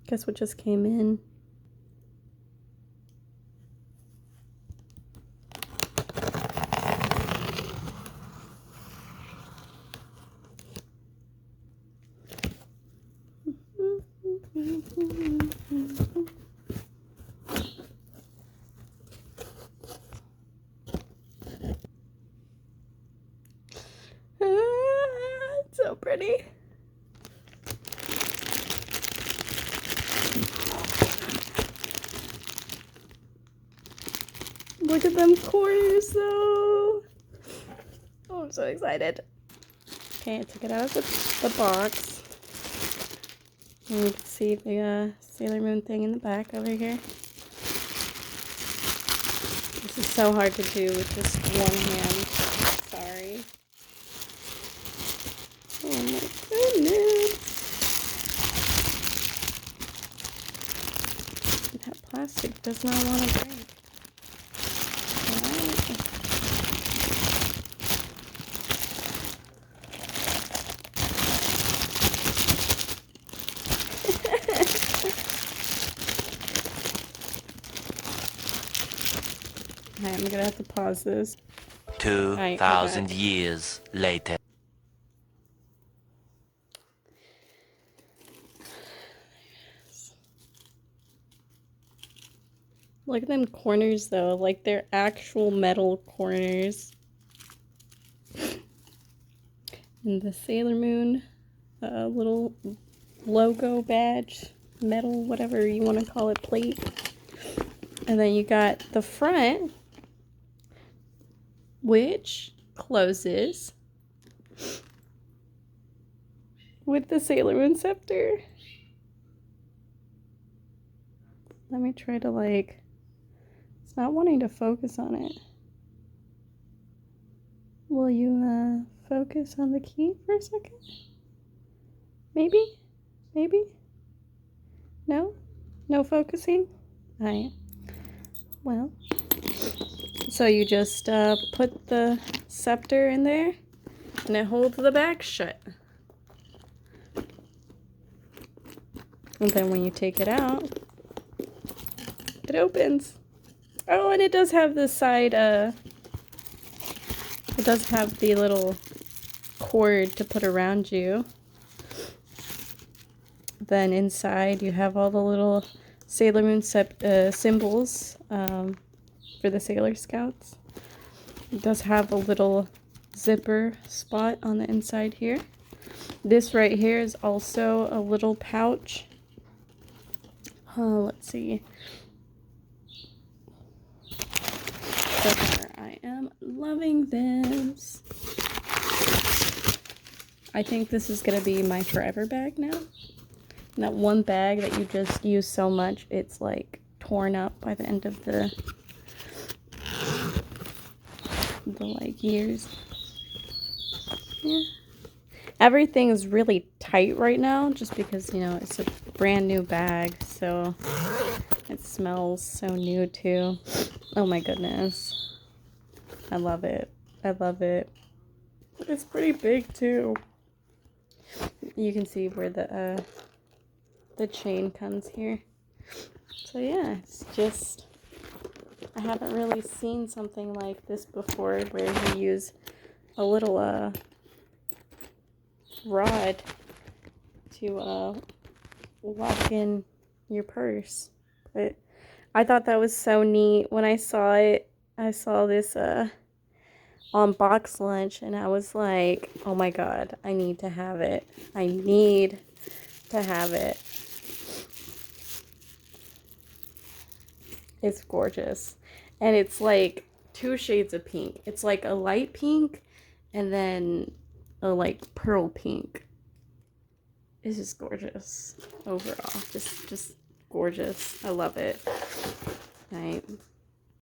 Guess what just came in? It's so pretty. Look at them corners though. Oh, I'm so excited. Okay, I took it out of the box. And you can see the SailorMoon thing in the back over here. This is so hard to do with just one hand. Sorry. Oh my goodness. That plastic does not want to break. Alright, I'm gonna have to pause this. 2,000 years later. Look at them corners though, like they're actual metal corners. And the SailorMoon little logo badge, metal, whatever you want to call it, plate. And then you got the front, which closes with the SailorMoon scepter. Let me try to it's not wanting to focus on it. Will you focus on the key for a second? Maybe? Maybe? No? No focusing? Alright. Well, so you just put the scepter in there and it holds the back shut. And then when you take it out, it opens. Oh, and it does have the side, it does have the little cord to put around you. Then inside you have all the little SailorMoon symbols for the Sailor Scouts. It does have a little zipper spot on the inside here. This right here is also a little pouch. Let's see. I am loving this. I think this is gonna be my forever bag now. And that one bag that you just use so much, it's like torn up by the end of the years. Yeah. Everything is really tight right now just because, you know, it's a brand new bag, so it smells so new too. Oh my goodness. I love it. I love it. It's pretty big too. You can see where the chain comes here. So yeah, it's just, I haven't really seen something like this before where you use a little rod to lock in your purse. But I thought that was so neat. When I saw it, I saw this on Box Lunch and I was like, oh my god, I need to have it. I need to have it. It's gorgeous. And it's like 2 shades of pink. It's like a light pink and then a like pearl pink. It's just gorgeous overall. Just gorgeous. I love it. Right.